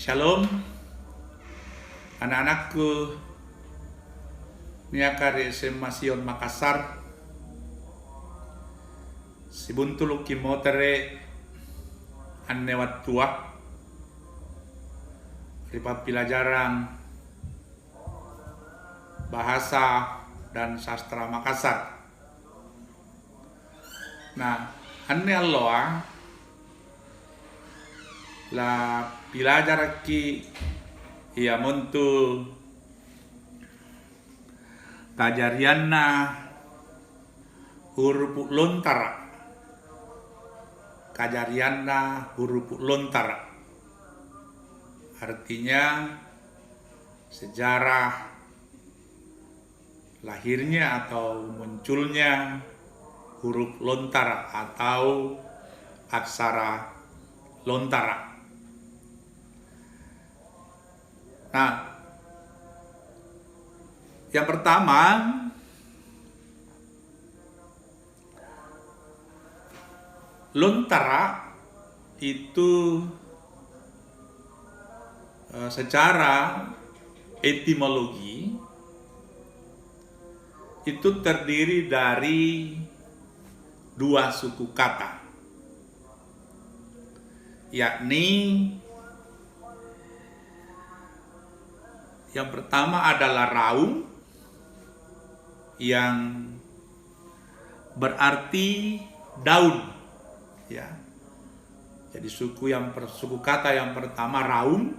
Shalom, anak-anakku niakari SMA Sion Makassar, sibuntulu kimotere annewat tua, ripat pelajaran bahasa dan sastra Makassar. Nah, anne alloa la pelajar ki ia muntu kajarianna huruf lontara, kajarianna huruf lontara, artinya sejarah lahirnya atau munculnya huruf lontara atau aksara lontara. Nah, yang pertama, lontara itu secara etimologi itu terdiri dari dua suku kata, yakni yang pertama adalah raung yang berarti daun, ya. Jadi suku kata yang pertama raung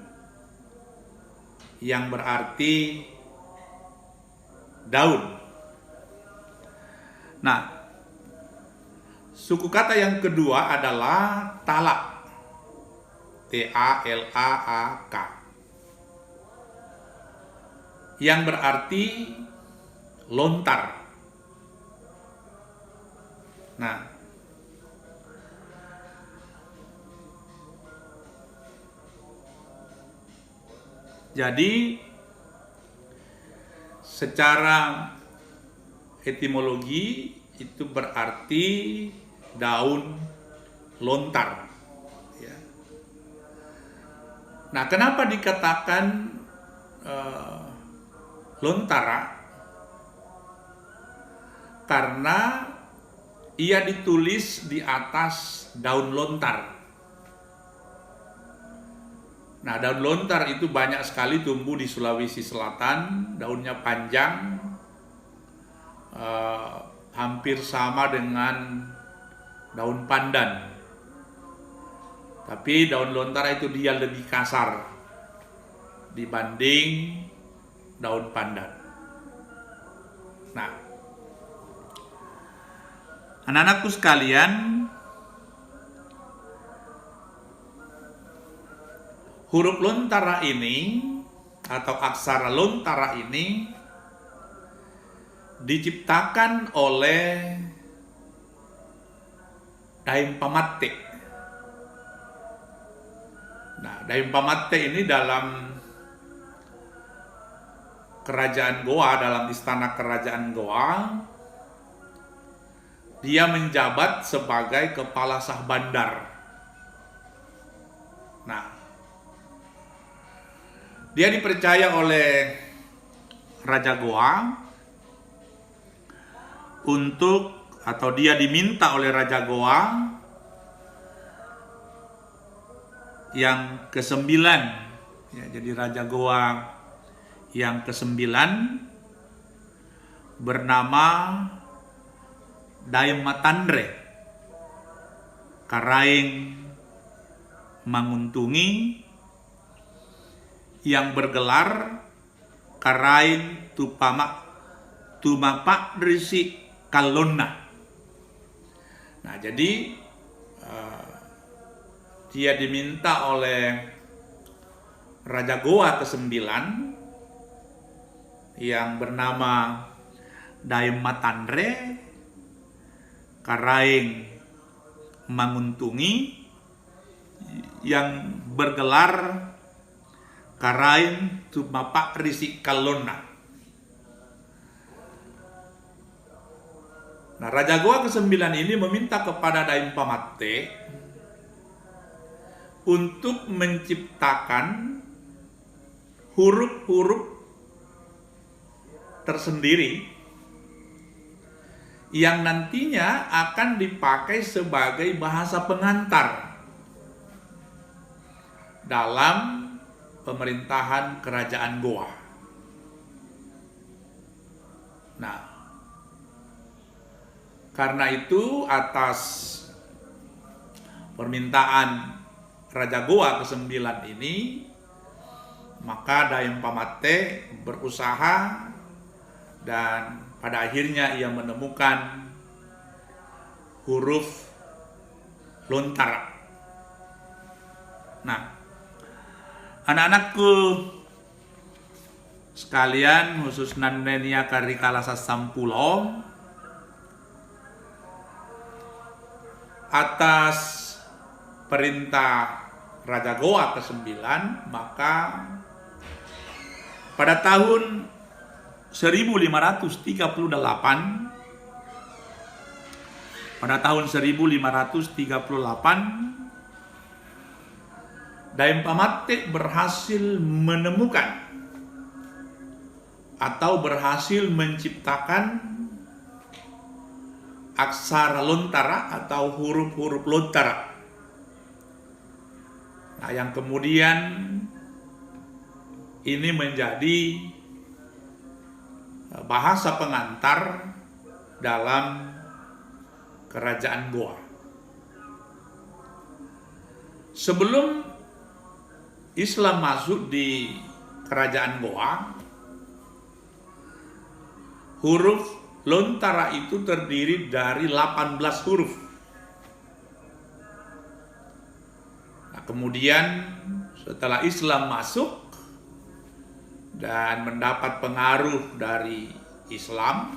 yang berarti daun. Nah, suku kata yang kedua adalah talak, T-A-L-A-A-K, yang berarti lontar. Nah, jadi secara etimologi itu berarti daun lontar, ya. Nah, kenapa dikatakan lontara? Karena ia ditulis di atas daun lontar. Nah, daun lontar itu banyak sekali tumbuh di Sulawesi Selatan. Daunnya panjang, hampir sama dengan daun pandan. Tapi daun lontar itu dia lebih kasar dibanding daun pandan. Nah, anak-anakku sekalian, huruf lontara ini atau aksara lontara ini diciptakan oleh Daeng Pamatte. Nah, Daeng Pamatte ini dalam kerajaan Goa, dalam istana kerajaan Goa, dia menjabat sebagai kepala sah bandar. Nah, dia dipercaya oleh Raja Goa atau dia diminta oleh Raja Goa yang ke-9, ya, jadi Raja Goa yang ke-9 bernama Daeng Matandre Karaeng Manguntungi, yang bergelar Karaeng Tumapak Risi Kalonna. Nah, jadi dia diminta oleh Raja Goa ke-9 yang bernama Daeng Matandre Karaeng Manguntungi, yang bergelar Karaeng Tumapak Risi Kalonna. Nah, Raja Goa ke-9 ini meminta kepada Daeng Pamatte untuk menciptakan huruf-huruf tersendiri yang nantinya akan dipakai sebagai bahasa pengantar dalam pemerintahan kerajaan Goa. Nah, karena itu atas permintaan Raja Goa ke-9 ini, maka Dayang Pamate berusaha dan pada akhirnya ia menemukan huruf Lontara. Nah, anak-anakku sekalian, khusus Nandenia Karikala Sasampulo, atas perintah Raja Goa ke-9, maka pada tahun 1538, Dayang Pamate berhasil menemukan atau berhasil menciptakan aksara Lontara atau huruf-huruf Lontara. Nah, yang kemudian ini menjadi bahasa pengantar dalam kerajaan Goa. Sebelum Islam masuk di kerajaan Goa, huruf Lontara itu terdiri dari 18 huruf. Nah, kemudian setelah Islam masuk dan mendapat pengaruh dari Islam,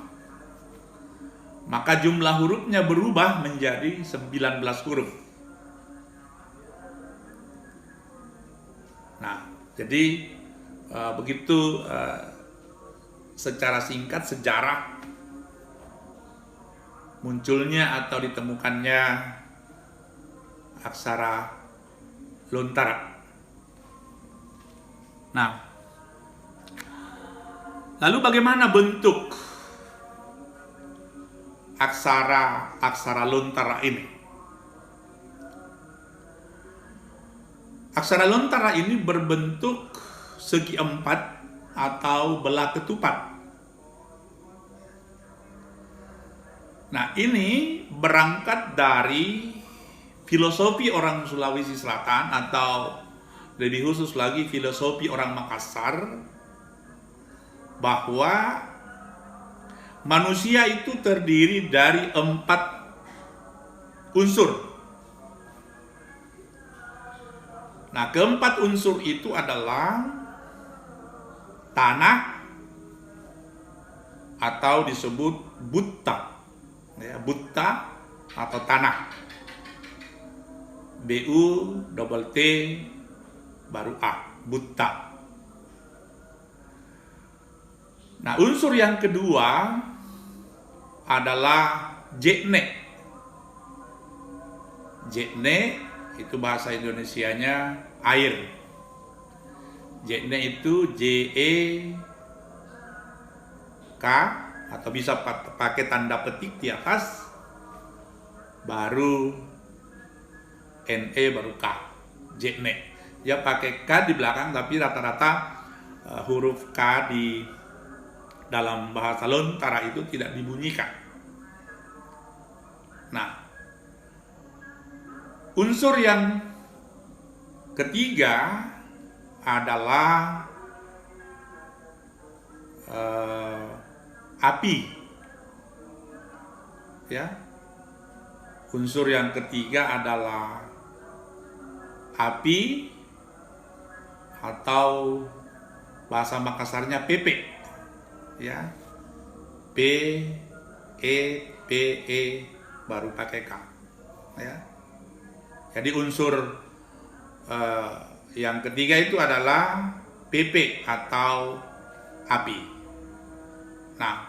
maka jumlah hurufnya berubah menjadi 19 huruf. Nah, jadi begitu secara singkat sejarah munculnya atau ditemukannya aksara Lontara. Nah, lalu bagaimana bentuk aksara Lontara ini? Aksara Lontara ini berbentuk segi empat atau belah ketupat. Nah, ini berangkat dari filosofi orang Sulawesi Selatan, atau lebih khusus lagi filosofi orang Makassar, bahwa manusia itu terdiri dari 4 unsur. Nah, keempat unsur itu adalah tanah atau disebut butta. Ya, butta atau tanah. BUT baru A, butta. Nah, unsur yang kedua adalah jekne. Jekne itu bahasa Indonesianya air. Jekne itu JEK, atau bisa pakai tanda petik di atas, baru NE, baru K, jekne. Ya, pakai K di belakang, tapi rata-rata huruf K di dalam bahasa Lontara itu tidak dibunyikan. Nah, unsur yang ketiga adalah api. Ya, unsur yang ketiga adalah api, atau bahasa Makassarnya PP. Ya, P E P E baru pakai K. Ya, jadi unsur yang ketiga itu adalah PP atau api. Nah,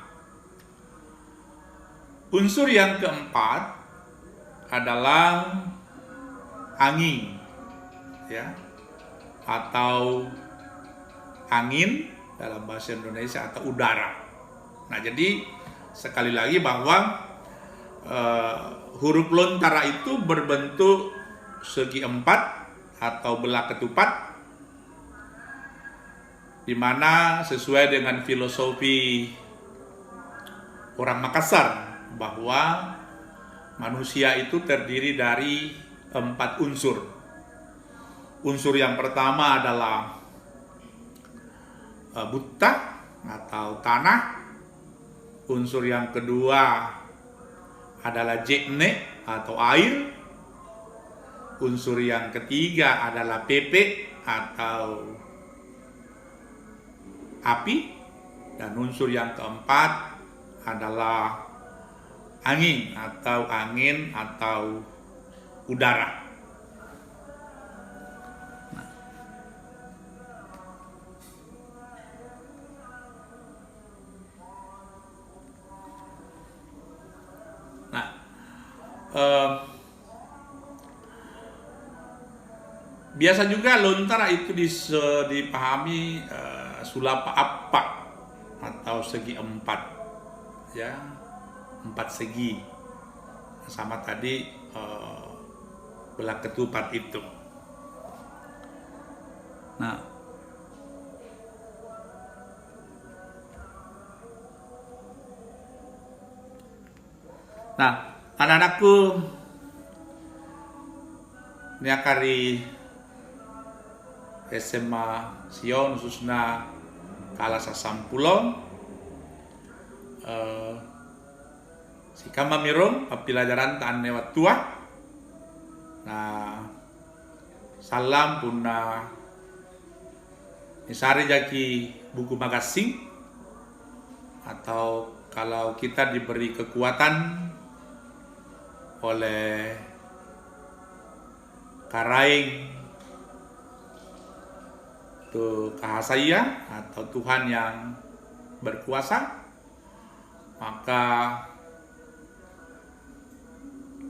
unsur yang keempat adalah angin, ya, atau angin dalam bahasa Indonesia atau udara. Nah, jadi sekali lagi bahwa huruf lontara itu berbentuk segi empat atau belah ketupat, di mana sesuai dengan filosofi orang Makassar bahwa manusia itu terdiri dari 4 unsur. Unsur yang pertama adalah buta atau tanah. Unsur yang kedua adalah jekne atau air. Unsur yang ketiga adalah pepe atau api. Dan unsur yang keempat adalah angin atau udara. Biasa juga lontara itu dipahami sulapa apak atau segi empat, ya, 4 segi, sama tadi belah ketupat itu. Nah, anak-anakku, ini kari SMA Sion khususnya kala sasampulo sikama mirong pelajaran taan lewat tua. Nah, salam punna misari jaki buku magasing, atau kalau kita diberi kekuatan oleh karaing tu kahasaya atau Tuhan yang berkuasa, maka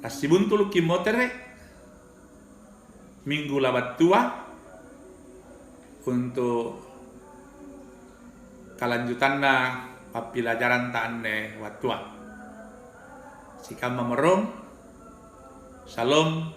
kasibuntul kimotere minggu labat tua untuk kelanjutannya pelajaran taane watua. Sikam memerung, salam